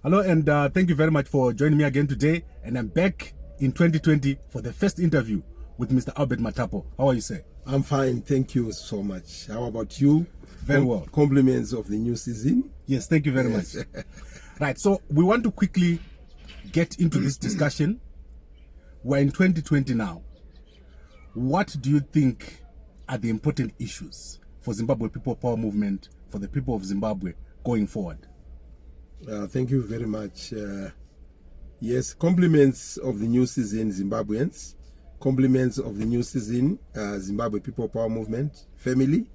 Hello, and thank you very much for joining me again today. And I'm back in 2020 for the first interview with Mr. Albert Matapo. How are you, sir? I'm fine, thank you so much. How about you? Very well. Compliments of the new season. Yes, thank you very much. Right, so we want to quickly get into this discussion. We're in 2020 now. What do you think are the important issues for Zimbabwe People Power Movement, for the people of Zimbabwe going forward? Thank you very much. Yes, compliments of the new season, Zimbabweans. Compliments of the new season, Zimbabwe People Power Movement family.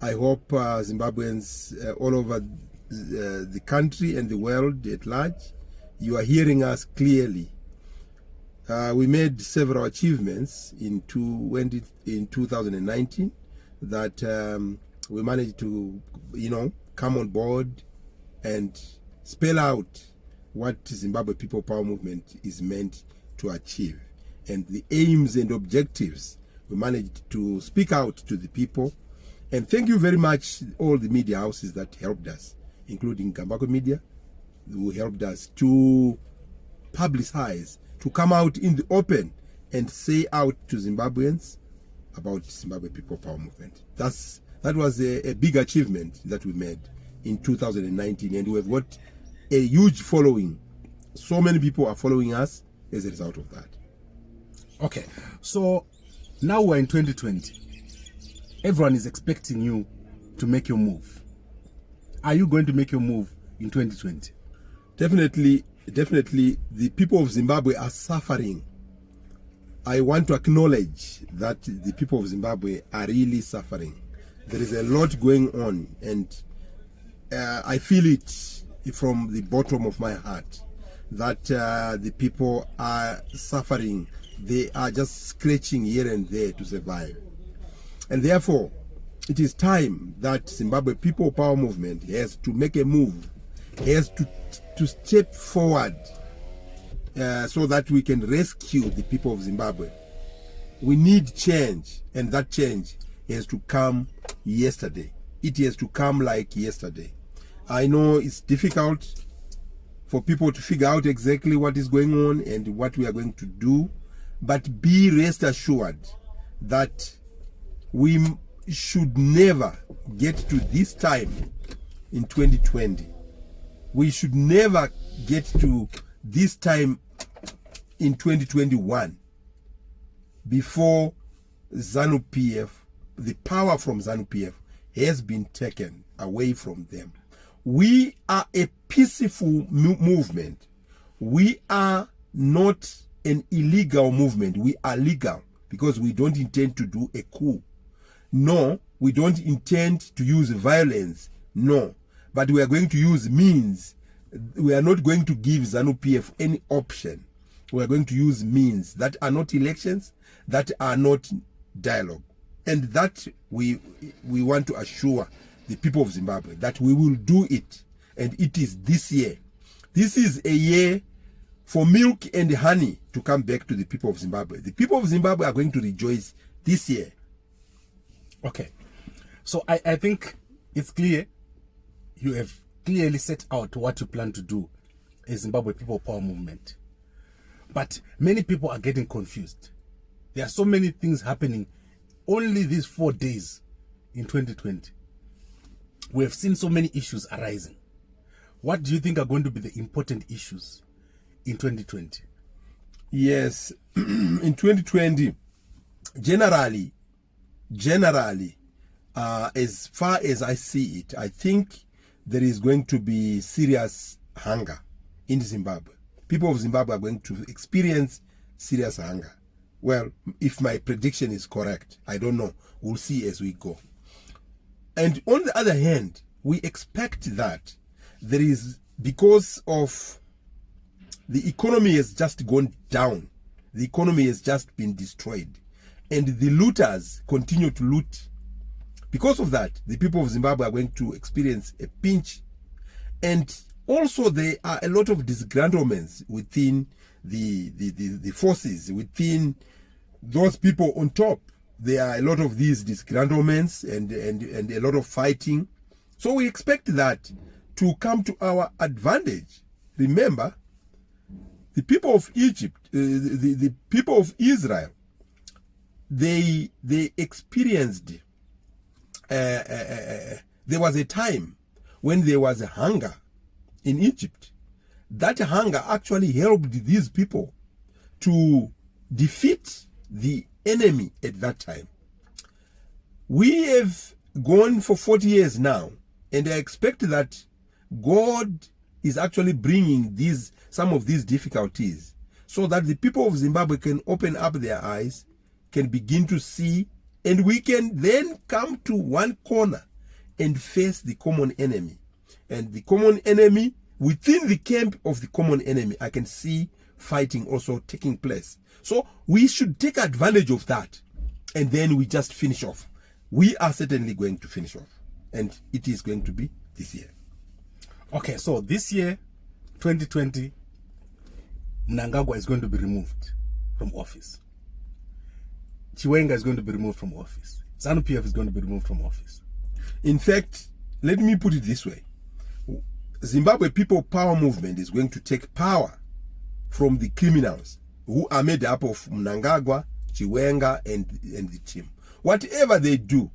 I hope Zimbabweans all over the country and the world at large, you are hearing us clearly. We made several achievements in 2019 that we managed to, come on board and spell out what Zimbabwe People Power Movement is meant to achieve. And the aims and objectives, we managed to speak out to the people. And thank you very much, all the media houses that helped us, including Gambako Media, who helped us to publicize, to come out in the open and say out to Zimbabweans about Zimbabwe People Power Movement. That was a big achievement that we made in 2019, and we have got a huge following. So many people are following us as a result of that. Okay, so now we're in 2020. Everyone is expecting you to make your move. Are you going to make your move in 2020? Definitely, the people of Zimbabwe are suffering. I want to acknowledge that the people of Zimbabwe are really suffering. There is a lot going on, and I feel it from the bottom of my heart that the people are suffering. They are just scratching here and there to survive. And therefore, it is time that Zimbabwe People Power Movement has to make a move, has to step forward so that we can rescue the people of Zimbabwe. We need change, and that change has to come yesterday. It has to come like yesterday. I know it's difficult for people to figure out exactly what is going on and what we are going to do, but be rest assured that we should never get to this time in 2020. We should never get to this time in 2021 before ZANU-PF, the power from ZANU-PF has been taken away from them. We are a peaceful movement. We are not an illegal movement. We are legal because we don't intend to do a coup. No, we don't intend to use violence. No, but we are going to use means. We are not going to give ZANU-PF any option. We are going to use means that are not elections, that are not dialogue. And that we want to assure the people of Zimbabwe that we will do it. And it is this year. This is a year for milk and honey to come back to the people of Zimbabwe. The people of Zimbabwe are going to rejoice this year. Okay. So I think it's clear. You have clearly set out what you plan to do as Zimbabwe People Power Movement. But many people are getting confused. There are so many things happening only these 4 days in 2020. We have seen so many issues arising. What do you think are going to be the important issues in 2020? Yes, in 2020, generally, as far as I see it, I think there is going to be serious hunger in Zimbabwe. People of Zimbabwe are going to experience serious hunger. Well, if my prediction is correct, I don't know. We'll see as we go. And on the other hand, we expect that there is, because of the economy has just gone down, the economy has just been destroyed, and the looters continue to loot. Because of that, the people of Zimbabwe are going to experience a pinch. And also there are a lot of disgruntlements within the forces, within those people on top. There are a lot of these disgruntlements and a lot of fighting. So we expect that to come to our advantage. remember, the people of Egypt, the people of Israel, they experienced, there was a time when there was a hunger in Egypt. That hunger actually helped these people to defeat the enemy at that time. We have gone for 40 years now, and I expect that God is actually bringing some of these difficulties so that the people of Zimbabwe can open up their eyes, can begin to see, and we can then come to one corner and face the common enemy. And the common enemy, within the camp of the common enemy, I can see fighting also taking place. So we should take advantage of that, and then we just finish off. We are certainly going to finish off, and it is going to be this year. Okay, so this year, 2020, Mnangagwa is going to be removed from office. Chiwenga is going to be removed from office. ZANU-PF is going to be removed from office. In fact, let me put it this way. Zimbabwe People Power Movement is going to take power from the criminals who are made up of Mnangagwa, Chiwenga, and the team. Whatever they do,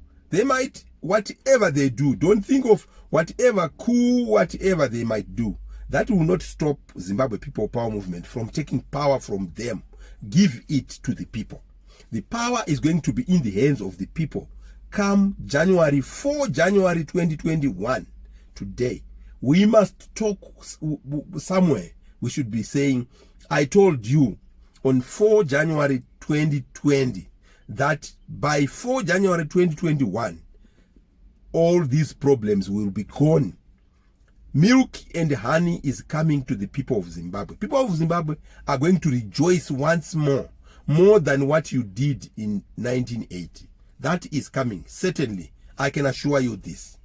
whatever they do, don't think of whatever coup, whatever they might do. That will not stop Zimbabwe People Power Movement from taking power from them. Give it to the people. The power is going to be in the hands of the people. Come January 2021, today, we must talk somewhere. We should be saying, I told you on 4 January 2020 that by 4 January 2021, all these problems will be gone. Milk and honey is coming to the people of Zimbabwe. People of Zimbabwe are going to rejoice once more than what you did in 1980. That is coming, certainly. I can assure you this.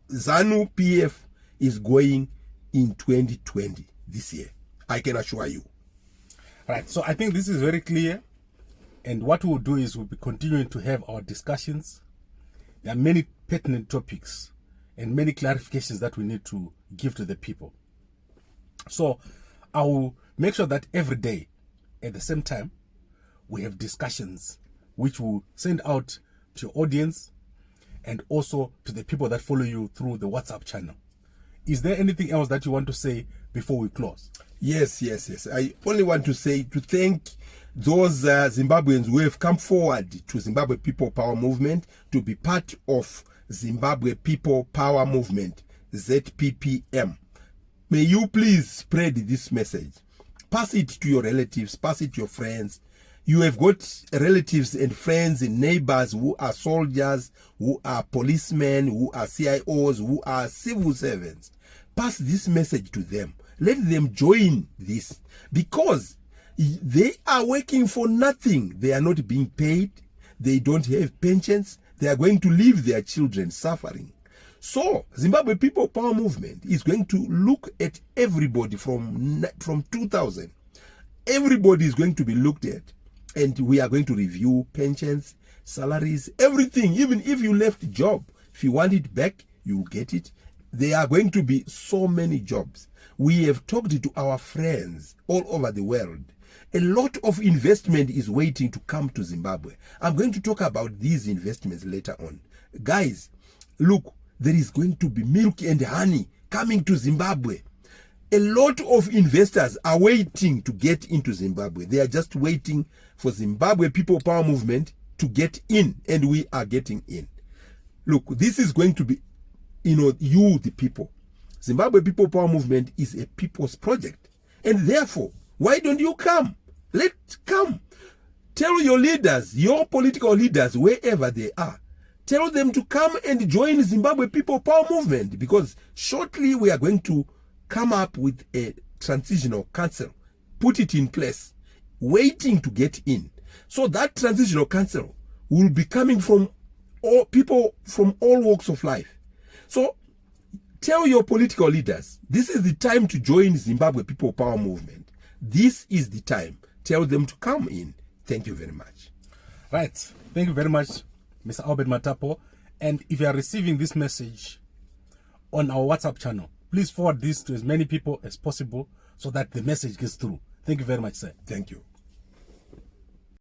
ZANU-PF is going in 2020, this year. I can assure you. Right, so I think this is very clear. And what we'll do is we'll be continuing to have our discussions. There are many pertinent topics and many clarifications that we need to give to the people. So I will make sure that every day at the same time we have discussions which will send out to your audience and also to the people that follow you through the WhatsApp channel. Is there anything else that you want to say before we close? Yes. I only want to say to thank those Zimbabweans who have come forward to Zimbabwe People Power Movement to be part of Zimbabwe People Power Movement, ZPPM. May you please spread this message. Pass it to your relatives, pass it to your friends. You have got relatives and friends and neighbors who are soldiers, who are policemen, who are CIOs, who are civil servants. Pass this message to them. Let them join this, because they are working for nothing. They are not being paid. They don't have pensions. They are going to leave their children suffering. So Zimbabwe People Power Movement is going to look at everybody from 2000. Everybody is going to be looked at, and we are going to review pensions, salaries, everything. Even if you left a job, if you want it back, you will get it. There are going to be so many jobs. We have talked to our friends all over the world. A lot of investment is waiting to come to Zimbabwe. I'm going to talk about these investments later on. Guys, look, there is going to be milk and honey coming to Zimbabwe. A lot of investors are waiting to get into Zimbabwe. They are just waiting for Zimbabwe People Power Movement to get in, and we are getting in. Look, this is going to be, you, the people. Zimbabwe People Power Movement is a people's project. And therefore, why don't you come? Let's come. Tell your leaders, your political leaders, wherever they are, tell them to come and join Zimbabwe People Power Movement, because shortly we are going to come up with a transitional council, put it in place, waiting to get in. So that transitional council will be coming from all people from all walks of life. So tell your political leaders, this is the time to join Zimbabwe People Power Movement. This is the time. Tell them to come in. Thank you very much. Right. Thank you very much, Mr. Albert Matapo. And if you are receiving this message on our WhatsApp channel, Please forward this to as many people as possible so that the message gets through. Thank you very much, sir. Thank you.